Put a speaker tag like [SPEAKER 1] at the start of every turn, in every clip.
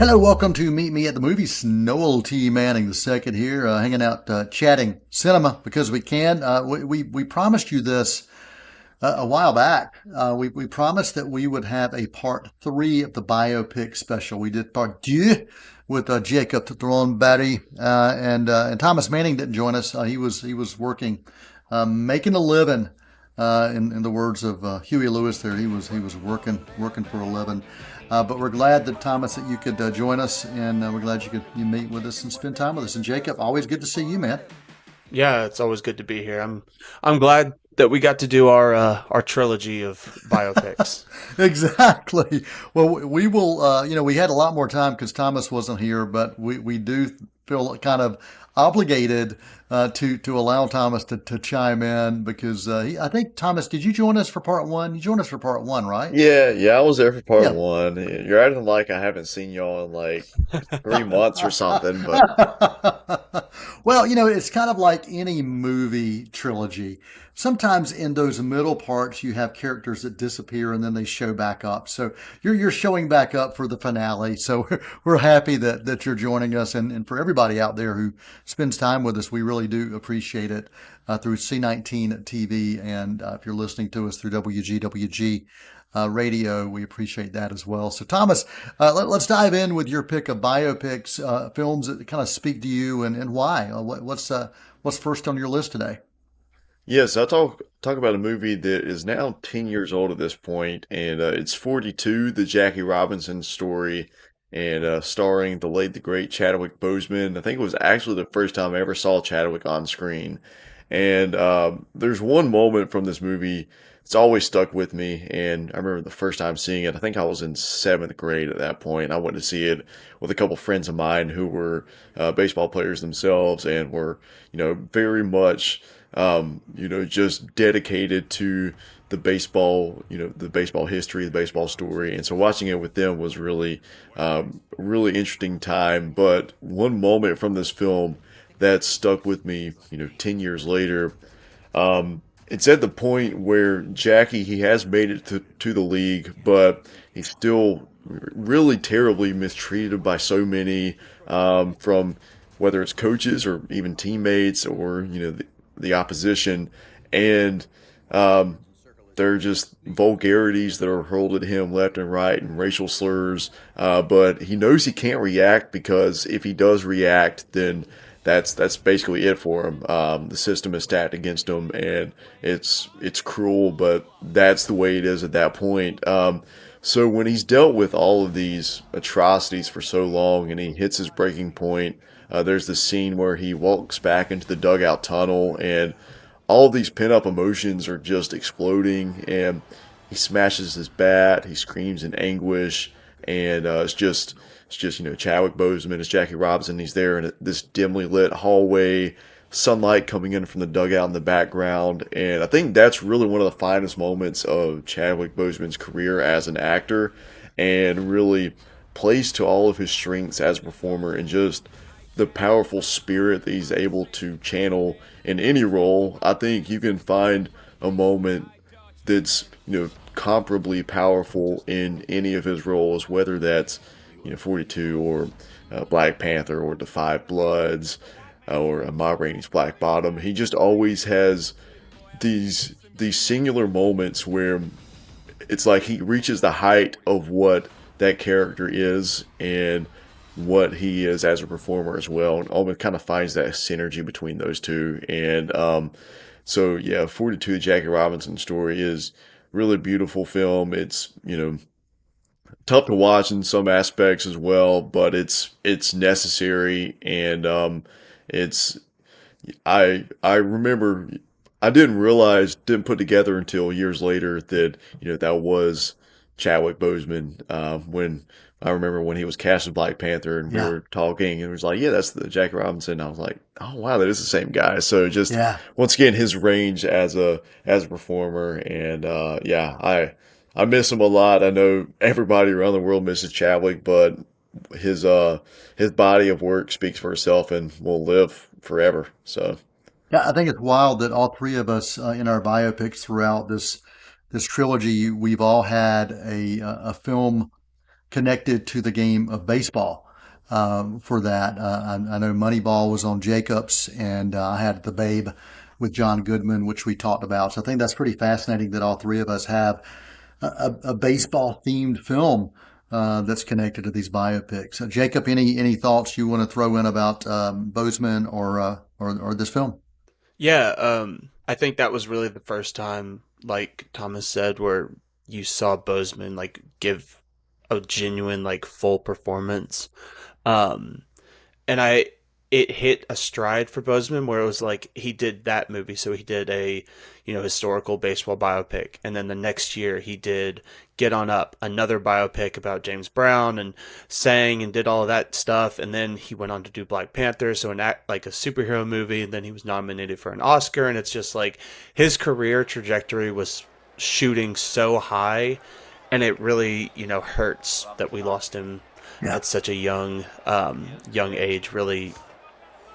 [SPEAKER 1] Hello, welcome to Meet Me at the Movies. Noel T. Manning the second here, hanging out, chatting cinema because we can. We promised you this a while back. We promised that we would have a part three of the biopic special. We did part two with Jacob Throneberry, and Thomas Manning didn't join us. He was working, making a living. In the words of Huey Lewis, there he was working for a living. But we're glad that Thomas that you could join us, and we're glad you meet with us and spend time with us. And Jacob, always good to see you, man.
[SPEAKER 2] Yeah, it's always good to be here. I'm glad that we got to do our trilogy of biopics.
[SPEAKER 1] Exactly. Well, we will. We had a lot more time because Thomas wasn't here, but we do feel kind of obligated to allow Thomas to chime in because I think Thomas, did you join us for part one? You joined us for part one, right?
[SPEAKER 3] Yeah, I was there for part
[SPEAKER 1] Yeah.
[SPEAKER 3] one. You're acting like I haven't seen y'all in like 3 months or something, but
[SPEAKER 1] Well, it's kind of like any movie trilogy. Sometimes in those middle parts, you have characters that disappear and then they show back up. So you're showing back up for the finale. So we're happy that you're joining us, and for everybody out there who spends time with us, we really do appreciate it through C19 TV, and if you're listening to us through WGWG. Radio, we appreciate that as well. So, Thomas, let's dive in with your pick of biopics, films that kind of speak to you, and why. What's first on your list today?
[SPEAKER 3] yes, I talk about a movie that is now 10 years old at this point, and it's 42, the Jackie Robinson story, and starring the late the great Chadwick Boseman. I think it was actually the first time I ever saw Chadwick on screen. And there's one moment from this movie it's always stuck with me. And I remember the first time seeing it, I think I was in seventh grade at that point. I went to see it with a couple friends of mine who were baseball players themselves and were, very much, just dedicated to the baseball, the baseball history, the baseball story. And so watching it with them was really interesting time. But one moment from this film that stuck with me, 10 years later. It's at the point where Jackie, he has made it to the league, but he's still really terribly mistreated by so many, from whether it's coaches or even teammates or, the opposition. And there are just vulgarities that are hurled at him left and right and racial slurs. But he knows he can't react because if he does react, then that's basically it for him. The system is stacked against him, and it's cruel, but that's the way it is at that point. So when he's dealt with all of these atrocities for so long, and he hits his breaking point, there's this scene where he walks back into the dugout tunnel, and all of these pent up emotions are just exploding, and he smashes his bat, he screams in anguish, and it's just Chadwick Boseman as Jackie Robinson. He's there in this dimly lit hallway, sunlight coming in from the dugout in the background, and I think that's really one of the finest moments of Chadwick Boseman's career as an actor, and really plays to all of his strengths as a performer and just the powerful spirit that he's able to channel in any role. I think you can find a moment that's comparably powerful in any of his roles, whether that's 42 or Black Panther or The Five Bloods or Ma Rainey's Black Bottom. He just always has these singular moments where it's like he reaches the height of what that character is and what he is as a performer as well, and almost kind of finds that synergy between those two. And so yeah, 42, the Jackie Robinson story is really beautiful film. It's tough to watch in some aspects as well, but it's necessary. And it's I remember I didn't put together until years later that that was Chadwick Boseman. When I remember when he was cast as Black Panther, and we
[SPEAKER 1] Yeah,
[SPEAKER 3] were talking, and it was like, yeah, that's the Jackie Robinson. I was like, oh wow, that is the same guy. So just
[SPEAKER 1] yeah.
[SPEAKER 3] once again, his range as a performer, and yeah, I miss him a lot. I know everybody around the world misses Chadwick, but his his body of work speaks for itself and will live forever. So
[SPEAKER 1] Yeah, I think it's wild that all three of us in our biopics throughout this trilogy, we've all had a film connected to the game of baseball for that. I know Moneyball was on Jacobs, and I had The Babe with John Goodman, which we talked about. So I think that's pretty fascinating that all three of us have a baseball themed film that's connected to these biopics. Jacob, any thoughts you want to throw in about Bozeman or this film?
[SPEAKER 2] Yeah, I think that was really the first time, like Thomas said, where you saw Bozeman like give a genuine like full performance. Um, and it hit a stride for Bozeman where it was like he did that movie, so he did a historical baseball biopic, and then the next year he did Get On Up, another biopic about James Brown, and sang and did all of that stuff, and then he went on to do Black Panther, so an act like a superhero movie, and then he was nominated for an Oscar, and it's just like his career trajectory was shooting so high, and it really hurts that we lost him
[SPEAKER 1] Yeah.
[SPEAKER 2] at such a young age, really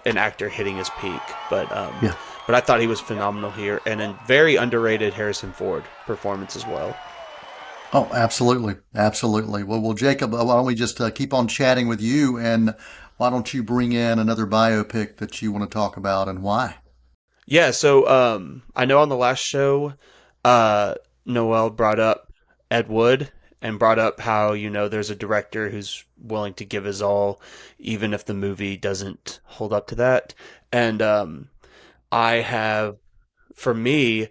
[SPEAKER 2] an actor hitting his peak.
[SPEAKER 1] Yeah.
[SPEAKER 2] But I thought he was phenomenal here, and a very underrated Harrison Ford performance as well.
[SPEAKER 1] Oh, absolutely. Absolutely. Well, Jacob, why don't we just keep on chatting with you, and why don't you bring in another biopic that you want to talk about and why?
[SPEAKER 2] Yeah, so I know on the last show, Noel brought up Ed Wood and brought up how, there's a director who's willing to give his all, even if the movie doesn't hold up to that. And I have, for me,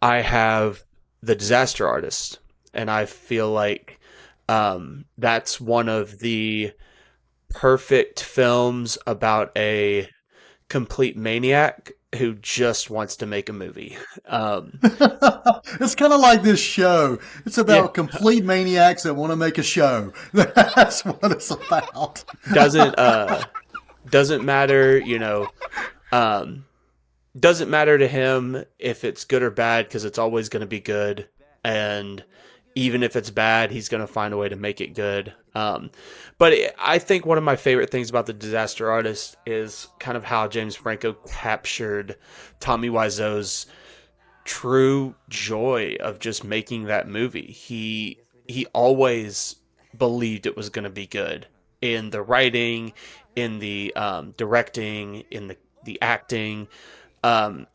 [SPEAKER 2] I have The Disaster Artist. And I feel like that's one of the perfect films about a complete maniac who just wants to make a movie.
[SPEAKER 1] It's kind of like this show. It's
[SPEAKER 2] Yeah,
[SPEAKER 1] about complete maniacs that want to make a show. That's what it's about.
[SPEAKER 2] doesn't doesn't matter, doesn't matter to him if it's good or bad because it's always going to be good, and even if it's bad, he's going to find a way to make it good. I think one of my favorite things about The Disaster Artist is kind of how James Franco captured Tommy Wiseau's true joy of just making that movie. He always believed it was going to be good in the writing, in the directing, in the acting.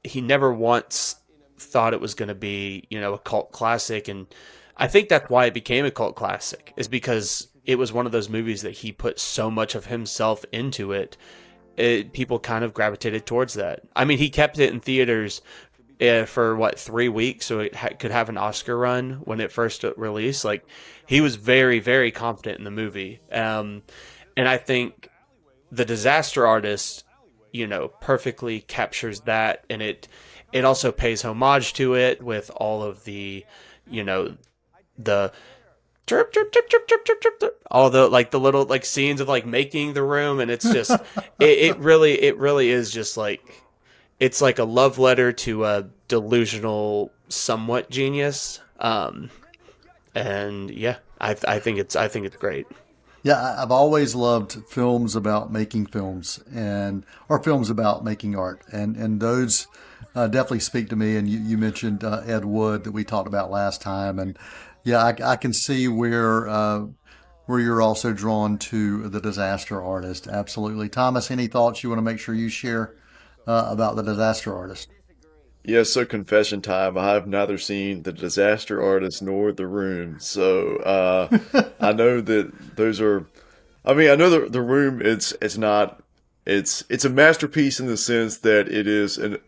[SPEAKER 2] He never once thought it was going to be, a cult classic, and I think that's why it became a cult classic, is because it was one of those movies that he put so much of himself into it. People kind of gravitated towards that. I mean, he kept it in theaters for 3 weeks, so it could have an Oscar run when it first released. Like, he was very, very confident in the movie, and I think The Disaster Artist, perfectly captures that, and it also pays homage to it with all of the, the chirp chirp chirp chirp chirp chirp chirp, chirp, all the like the little like scenes of like making the room, and it's just it really is just like it's like a love letter to a delusional somewhat genius. And yeah, I think it's great.
[SPEAKER 1] Yeah, I've always loved films about making films or films about making art, and those definitely speak to me. And you mentioned Ed Wood that we talked about last time, and yeah, I can see where you're also drawn to The Disaster Artist. Absolutely, Thomas. Any thoughts you want to make sure you share about The Disaster Artist?
[SPEAKER 3] Yeah, so confession time. I have neither seen The Disaster Artist nor The Room. So I know that those are. I mean, I know the Room. It's not. It's a masterpiece in the sense that it is an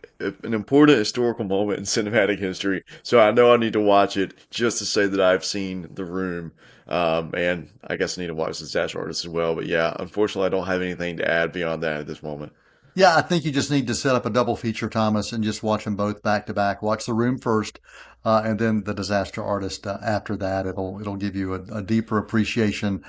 [SPEAKER 3] important historical moment in cinematic history. So I know I need to watch it just to say that I've seen The Room. And I guess I need to watch The Disaster Artist as well. But yeah, unfortunately, I don't have anything to add beyond that at this moment.
[SPEAKER 1] Yeah, I think you just need to set up a double feature, Thomas, and just watch them both back to back. Watch The Room first, and then The Disaster Artist after that. It'll give you a deeper appreciation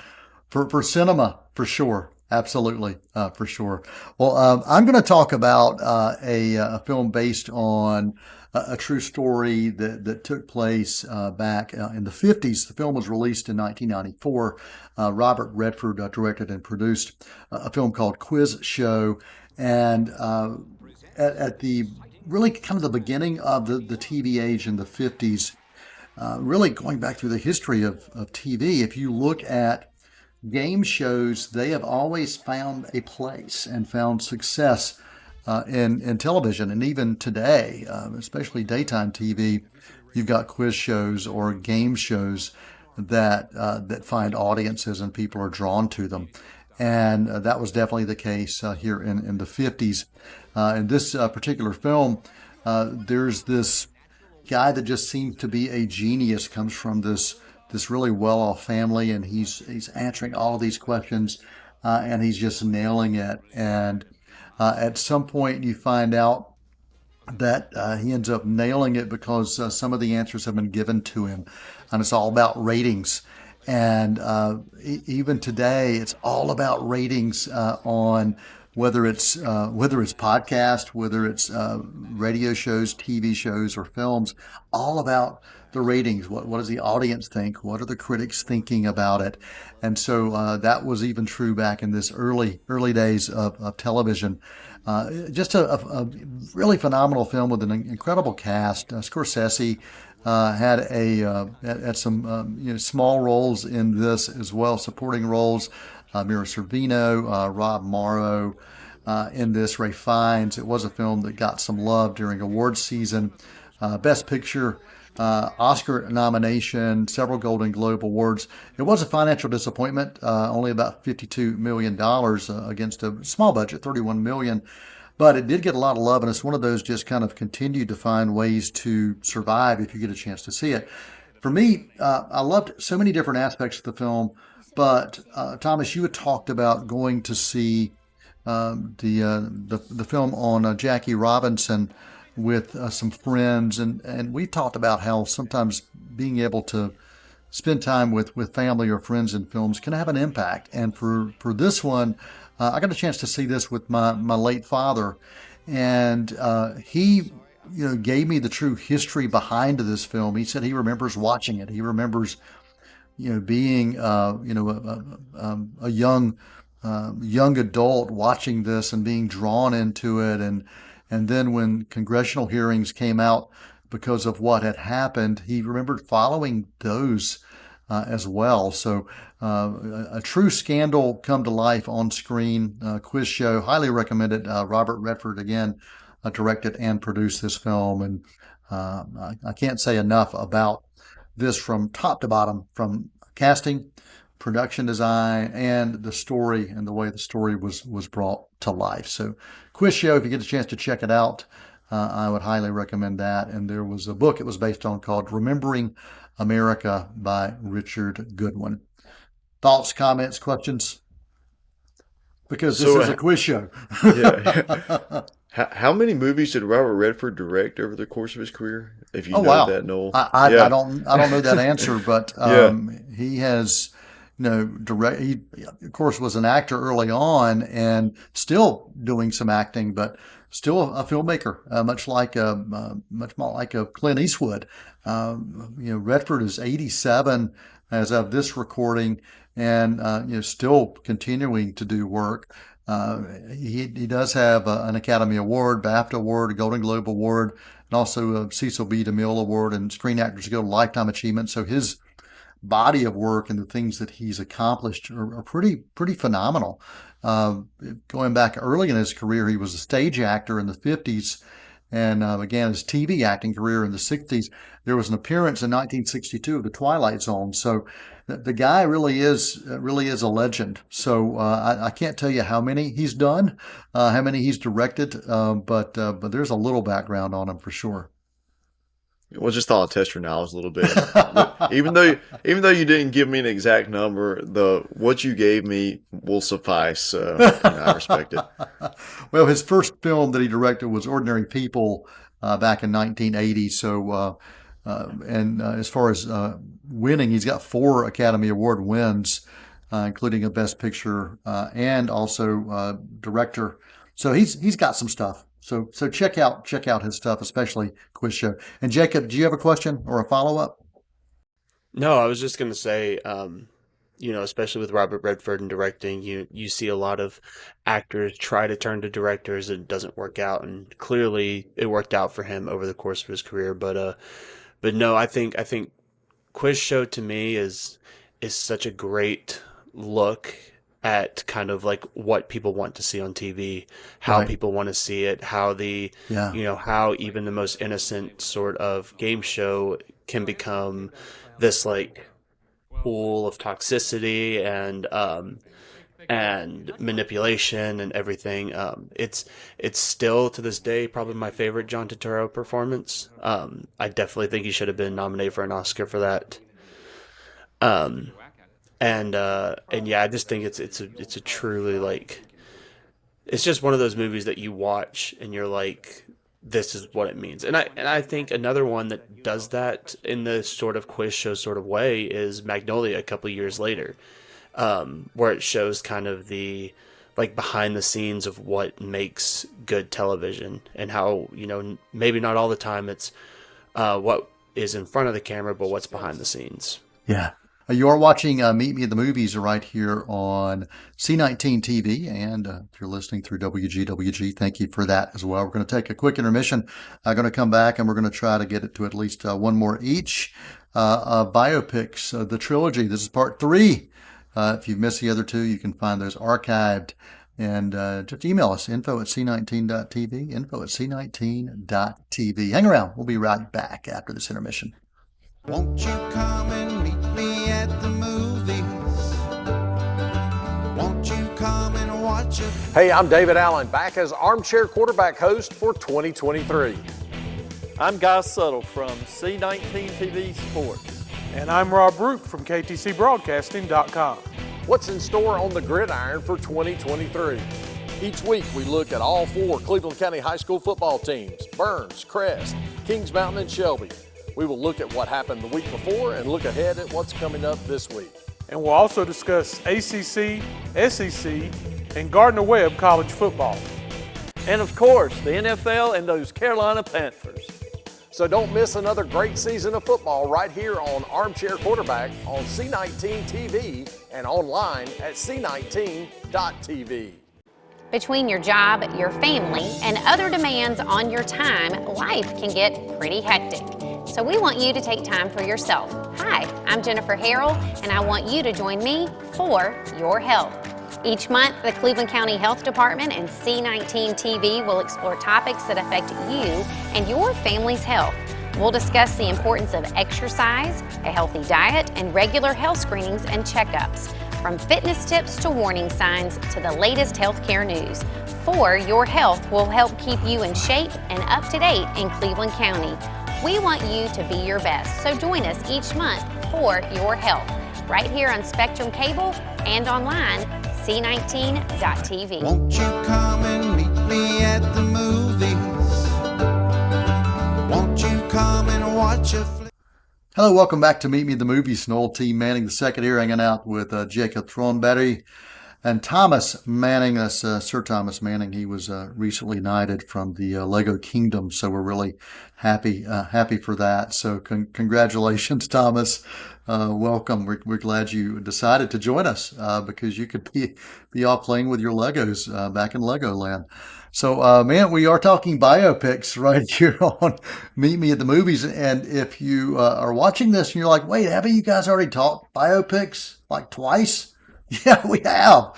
[SPEAKER 1] for cinema, for sure. Absolutely, for sure. Well, I'm going to talk about a film based on a true story that took place back in the 50s. The film was released in 1994. Robert Redford directed and produced a film called Quiz Show. And at the really kind of the beginning of the TV age in the 50s, really going back through the history of TV, if you look at game shows, they have always found a place and found success in television. And even today, especially daytime TV, you've got quiz shows or game shows that find audiences and people are drawn to them. And that was definitely the case here in the 50s. In this particular film, there's this guy that just seems to be a genius, comes from this really well-off family, and he's answering all of these questions, and he's just nailing it. And at some point, you find out that he ends up nailing it because some of the answers have been given to him, and it's all about ratings. And even today, it's all about ratings on whether it's podcast, whether it's radio shows, TV shows, or films, all about the ratings. What does the audience think? What are the critics thinking about it? And so that was even true back in this early days of television. Just a really phenomenal film with an incredible cast. Scorsese had some small roles in this as well, supporting roles. Mira Sorvino, Rob Morrow in this, Ray Fiennes. It was a film that got some love during awards season. Best Picture, Oscar nomination, several Golden Globe awards. It was a financial disappointment, only about $52 million against a small budget, $31 million. But it did get a lot of love, and it's one of those just kind of continued to find ways to survive if you get a chance to see it. For me, I loved so many different aspects of the film, but Thomas, you had talked about going to see the film on Jackie Robinson with some friends, and we talked about how sometimes being able to spend time with family or friends in films can have an impact. And for this one, I got a chance to see this with my late father, and he gave me the true history behind this film. He said he remembers watching it. He remembers being a young adult watching this and being drawn into it, and then when congressional hearings came out because of what had happened, he remembered following those as well. So a true scandal come to life on screen. Quiz show, highly recommended. Robert Redford again directed and produced this film, and I can't say enough about this from top to bottom, from casting, production design, and the story, and the way the story was brought to life. So Quiz show, if you get a chance to check it out, I would highly recommend that. And there was a book it was based on called Remembering America by Richard Goodwin. Thoughts, comments, questions? Because this is a quiz show.
[SPEAKER 3] Yeah. How many movies did Robert Redford direct over the course of his career? If you know that, Noel.
[SPEAKER 1] I don't know that answer, but he has direct. He of course was an actor early on and still doing some acting, but still a filmmaker, much more like a Clint Eastwood. Redford is 87 as of this recording, and still continuing to do work. He does have an Academy Award, BAFTA Award, a Golden Globe Award, and also a Cecil B. DeMille Award and Screen Actors Guild Lifetime Achievement. So his body of work and the things that he's accomplished are pretty phenomenal. Going back early in his career, he was a stage actor in the 50s and began his TV acting career in the 60s. There was an appearance in 1962 of The Twilight Zone. So the guy really is a legend. So I can't tell you how many he's done, how many he's directed, but there's a little background on him for sure.
[SPEAKER 3] Well, just thought I'd test your knowledge a little bit. even though you didn't give me an exact number, what you gave me will suffice. I respect it.
[SPEAKER 1] Well, his first film that he directed was Ordinary People back in 1980. So, as far as winning, he's got 4 Academy Award wins, including a Best Picture and also director. So he's got some stuff. So check out his stuff, especially Quiz Show. And Jacob, do you have a question or a follow-up?
[SPEAKER 2] No, I was just going to say, especially with Robert Redford and directing, you see a lot of actors try to turn to directors and it doesn't work out. And clearly it worked out for him over the course of his career. But no, I think Quiz Show to me is such a great look at kind of like what people want to see on TV, how
[SPEAKER 1] Right.
[SPEAKER 2] people want to see it, how
[SPEAKER 1] Yeah.
[SPEAKER 2] how even the most innocent sort of game show can become this like pool of toxicity and manipulation and everything. It's still to this day probably my favorite John Turturro performance. I definitely think he should have been nominated for an Oscar for that. Um, and yeah, I just think it's a truly like it's just one of those movies that you watch and you're like, this is what it means. And I think another one that does that in the sort of quiz show sort of way is Magnolia a couple years later, where it shows kind of the like behind the scenes of what makes good television and how maybe not all the time it's what is in front of the camera, but what's behind the scenes.
[SPEAKER 1] Yeah. You are watching Meet Me at the Movies right here on C19 TV. And if you're listening through WGWG, thank you for that as well. We're going to take a quick intermission. I'm going to come back and we're going to try to get it to at least one more each. Biopics, the trilogy. This is part 3. If you've missed the other 2, you can find those archived. And just email us, info@c19.tv, info@c19.tv. Hang around. We'll be right back after this intermission.
[SPEAKER 4] Won't you come and meet me at the movies? Won't you come and watch a...
[SPEAKER 5] Hey, I'm David Allen, back as Armchair Quarterback host for 2023.
[SPEAKER 6] I'm Guy Suttle from C19 TV Sports.
[SPEAKER 7] And I'm Rob Roop from KTCBroadcasting.com.
[SPEAKER 5] What's in store on the gridiron for 2023? Each week we look at all 4 Cleveland County High School football teams, Burns, Crest, Kings Mountain, and Shelby. We will look at what happened the week before and look ahead at what's coming up this week.
[SPEAKER 7] And we'll also discuss ACC, SEC, and Gardner-Webb college football.
[SPEAKER 6] And of course, the NFL and those Carolina Panthers.
[SPEAKER 5] So don't miss another great season of football right here on Armchair Quarterback on C19 TV and online at c19.tv.
[SPEAKER 8] Between your job, your family, and other demands on your time, life can get pretty hectic. So we want you to take time for yourself. Hi, I'm Jennifer Harrell, and I want you to join me for your health. Each month, the Cleveland County Health Department and C19 TV will explore topics that affect you and your family's health. We'll discuss the importance of exercise, a healthy diet, and regular health screenings and checkups. From fitness tips to warning signs to the latest healthcare news. For Your Health will help keep you in shape and up to date in Cleveland County. We want you to be your best, so join us each month for Your Health, right here on Spectrum Cable and online, c19.tv.
[SPEAKER 4] Won't you come and meet me at the movies? Won't you come and watch a flick?
[SPEAKER 1] Hello, welcome back to Meet Me at the Movies. Noel T. Manning II here, hanging out with Jacob Throneberry and Thomas Manning. That's Sir Thomas Manning. He was recently knighted from the Lego Kingdom, so we're really happy for that. So congratulations, Thomas. Welcome. We're glad you decided to join us because you could be off playing with your Legos back in Legoland. So, man, we are talking biopics right here on Meet Me at the Movies. And if you are watching this and you're like, wait, haven't you guys already talked biopics like twice? Yeah, we have.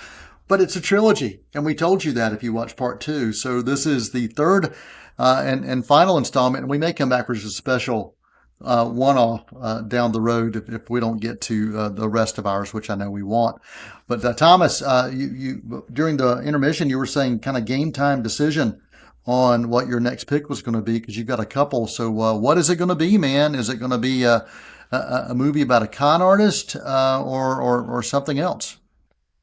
[SPEAKER 1] But it's a trilogy. And we told you that if you watch part 2. So this is the third and final installment. And we may come back with a special one-off down the road if we don't get to the rest of ours, which I know we want. But Thomas, you during the intermission, you were saying kind of game time decision on what your next pick was going to be because you've got a couple. So what is it going to be, man? Is it going to be a movie about a con artist or something else?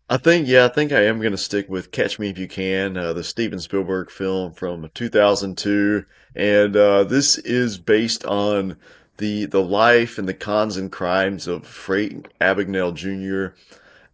[SPEAKER 3] I think I am going to stick with Catch Me If You Can, the Steven Spielberg film from 2002. And this is based on the life and the cons and crimes of Frank Abagnale Jr.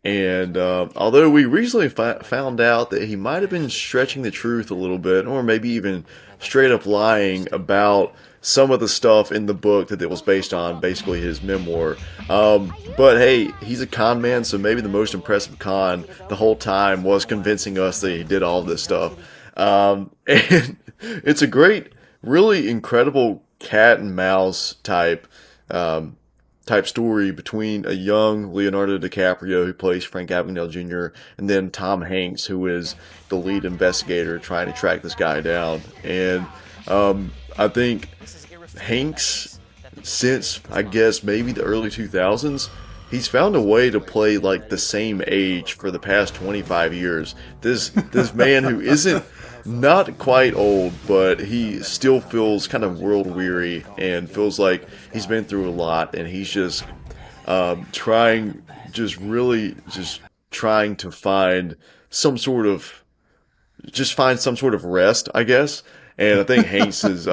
[SPEAKER 3] And although we recently found out that he might have been stretching the truth a little bit, or maybe even straight up lying about some of the stuff in the book that it was based on, basically his memoir. But hey, he's a con man, so maybe the most impressive con the whole time was convincing us that he did all this stuff. And it's a great, really incredible cat and mouse type type story between a young Leonardo DiCaprio, who plays Frank Abagnale Jr., and then Tom Hanks, who is the lead investigator trying to track this guy down. And I think Hanks, since I guess maybe the early 2000s, he's found a way to play like the same age for the past 25 years. This man who isn't not quite old, but he still feels kind of world weary and feels like he's been through a lot, and he's just trying to find some sort of rest, I guess. And I think Hanks is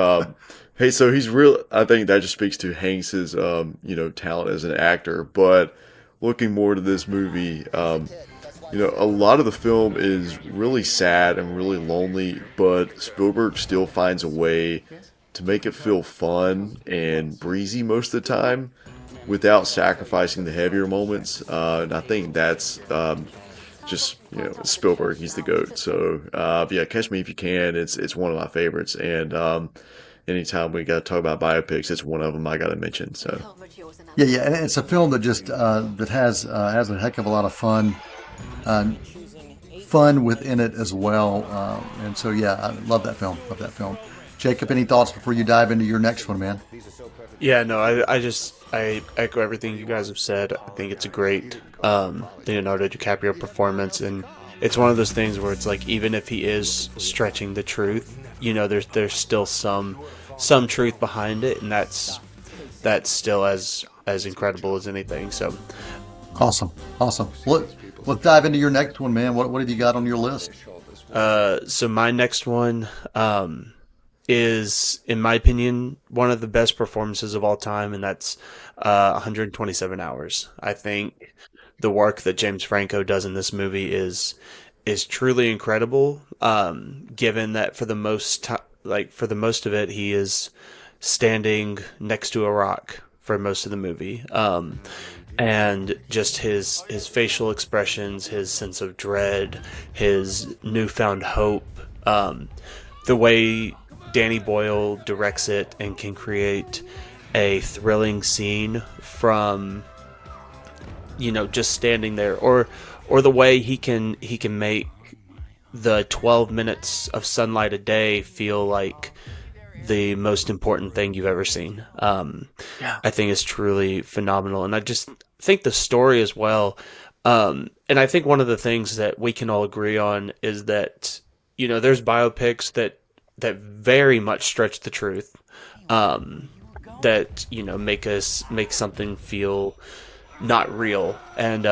[SPEAKER 3] hey, so he's real. I think that just speaks to Hanks's talent as an actor. But looking more to this movie, a lot of the film is really sad and really lonely, but Spielberg still finds a way to make it feel fun and breezy most of the time without sacrificing the heavier moments. And I think that's Spielberg. He's the GOAT. So yeah, Catch Me If You Can. It's one of my favorites. And anytime we got to talk about biopics, it's one of them I got to mention. So
[SPEAKER 1] Yeah, and it's a film that just that has a heck of a lot of fun within it as well. And so yeah, I love that film. Love that film. Jacob, any thoughts before you dive into your next one, man?
[SPEAKER 2] Yeah, no, I echo everything you guys have said. I think it's a great Leonardo DiCaprio performance, and it's one of those things where it's like, even if he is stretching the truth, there's still some truth behind it, and that's still as incredible as anything. So
[SPEAKER 1] awesome. Let's dive into your next one, man. What have you got on your list?
[SPEAKER 2] So my next one is, in my opinion, one of the best performances of all time, and that's 127 Hours. I think the work that James Franco does in this movie is truly incredible. Given that for the most of it, he is standing next to a rock for most of the movie. And just his facial expressions, his sense of dread, his newfound hope, the way Danny Boyle directs it and can create a thrilling scene from just standing there, or the way he can make the 12 minutes of sunlight a day feel like the most important thing you've ever seen. I think it's truly phenomenal, and I just think the story as well. And I think one of the things that we can all agree on is that there's biopics that very much stretch the truth, that make something feel not real, and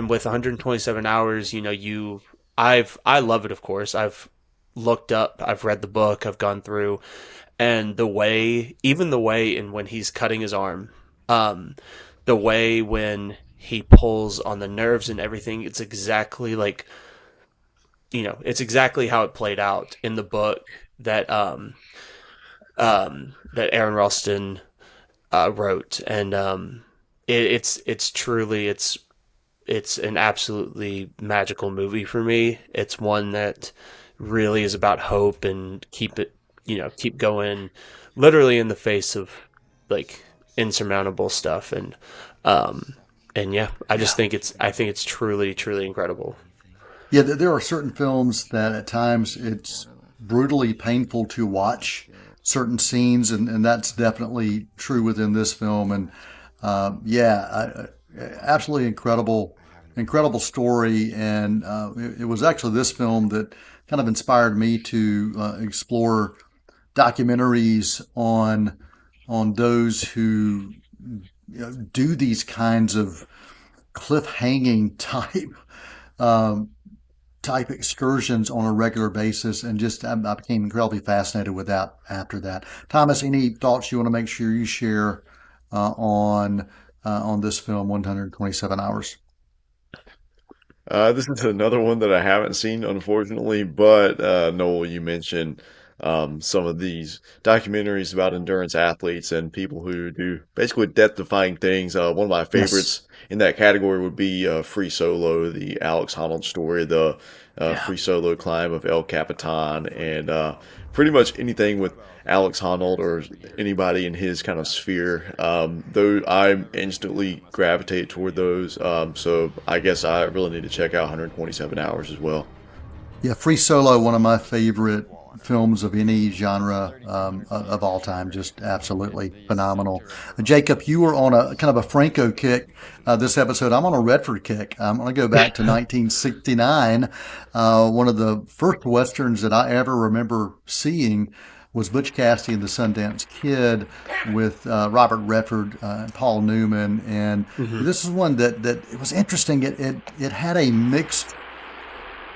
[SPEAKER 2] with 127 Hours, I love it. Of course, I've looked up, I've read the book, I've gone through, and the way in when he's cutting his arm, the way when he pulls on the nerves and everything, it's exactly like, it's exactly how it played out in the book that that Aaron Ralston wrote, and it's truly it's an absolutely magical movie for me. It's one that really is about hope and keep going, literally in the face of like insurmountable stuff, and yeah, I think it's truly incredible.
[SPEAKER 1] Yeah, there are certain films that at times it's brutally painful to watch certain scenes, and that's definitely true within this film. And absolutely incredible story. And it was actually this film that kind of inspired me to explore documentaries on those who do these kinds of cliffhanging type excursions on a regular basis, and just I became incredibly fascinated with that after that. Thomas, any thoughts you want to make sure you share on this film, 127 Hours?
[SPEAKER 3] This is another one that I haven't seen, unfortunately, but Noel, you mentioned some of these documentaries about endurance athletes and people who do basically death-defying things. One of my favorites in that category would be Free Solo, the Alex Honnold story, the free solo climb of El Capitan, and pretty much anything with Alex Honnold or anybody in his kind of sphere. Though I instantly gravitate toward those. So I guess I really need to check out 127 Hours as well.
[SPEAKER 1] Yeah, Free Solo, one of my favorite films of any genre of all time. Just absolutely phenomenal. Jacob, you were on a kind of a Franco kick this episode. I'm on a Redford kick. I'm going to go back to 1969. One of the first Westerns that I ever remember seeing was Butch Cassidy and the Sundance Kid with Robert Redford and Paul Newman. And this is one that it was interesting. It had a mixed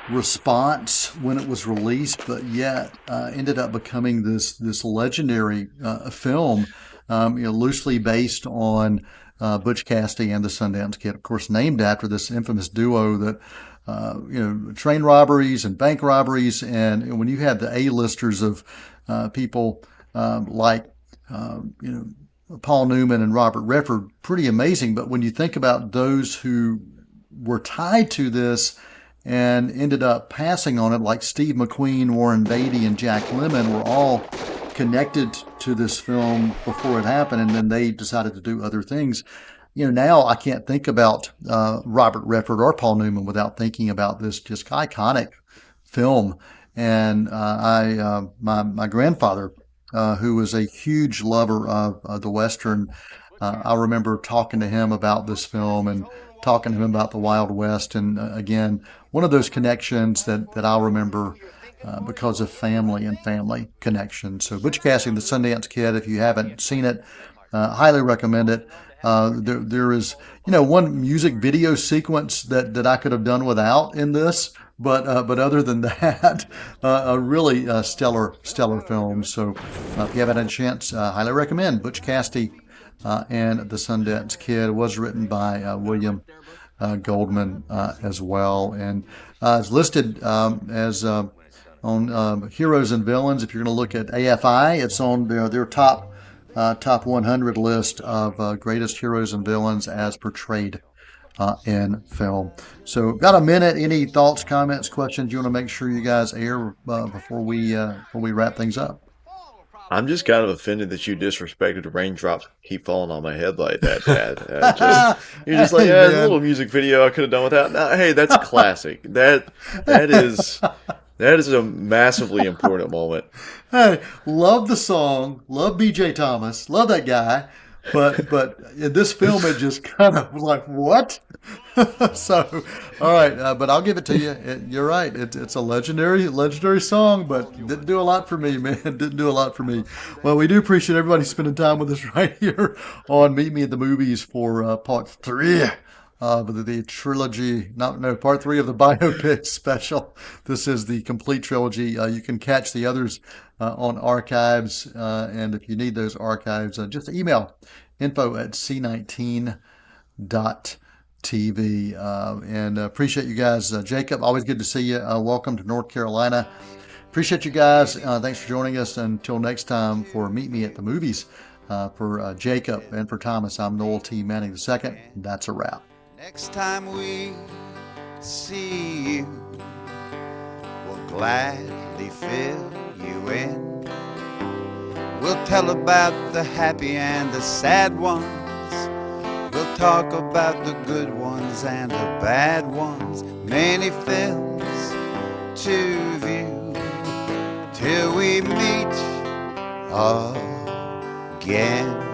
[SPEAKER 1] response when it was released, but yet ended up becoming this legendary film, loosely based on Butch Cassidy and the Sundance Kid, of course, named after this infamous duo that train robberies and bank robberies. And when you had the A-listers of people like Paul Newman and Robert Redford, pretty amazing. But when you think about those who were tied to this and ended up passing on it, like Steve McQueen, Warren Beatty, and Jack Lemmon, were all connected to this film before it happened, and then they decided to do other things. Now I can't think about Robert Redford or Paul Newman without thinking about this just iconic film. And my grandfather, who was a huge lover of the Western, I remember talking to him about this film and talking to him about the Wild West. And again, one of those connections that I'll remember because of family and family connection. So Butch Cassidy and the Sundance Kid, if you haven't seen it, highly recommend it. There is, one music video sequence that I could have done without in this, but other than that, a really stellar film. So if you haven't had a chance, highly recommend Butch Cassidy and the Sundance Kid. Was written by William Goldman as well, and it's listed as on Heroes and Villains. If you're going to look at AFI, it's on their top 100 list of greatest heroes and villains as portrayed in film. So, got a minute. Any thoughts, comments, questions you want to make sure you guys air before we wrap things up?
[SPEAKER 3] I'm just kind of offended that you disrespected the raindrops keep falling on my head like that, Dad. You're just like, a little music video I could have done without. No, hey, that's classic. That is a massively important moment.
[SPEAKER 1] Hey, love the song, love B.J. Thomas, love that guy, but in this film it just kind of like, what? So, all right, but I'll give it to you. You're right. It's a legendary song, but didn't do a lot for me, man. Didn't do a lot for me. Well, we do appreciate everybody spending time with us right here on Meet Me at the Movies for part 3 of the trilogy. Part 3 of the Biopic special. This is the complete trilogy. You can catch the others on archives, and if you need those archives, just email info@c19.tv. And appreciate you guys. Jacob, always good to see you. Welcome to North Carolina. Appreciate you guys. Thanks for joining us. Until next time for Meet Me at the Movies, for Jacob and for Thomas, I'm Noel T. Manning II. That's a wrap.
[SPEAKER 4] Next time we see you, we'll gladly fill you in. We'll tell about the happy and the sad ones. We'll talk about the good ones and the bad ones. Many films to view till we meet again.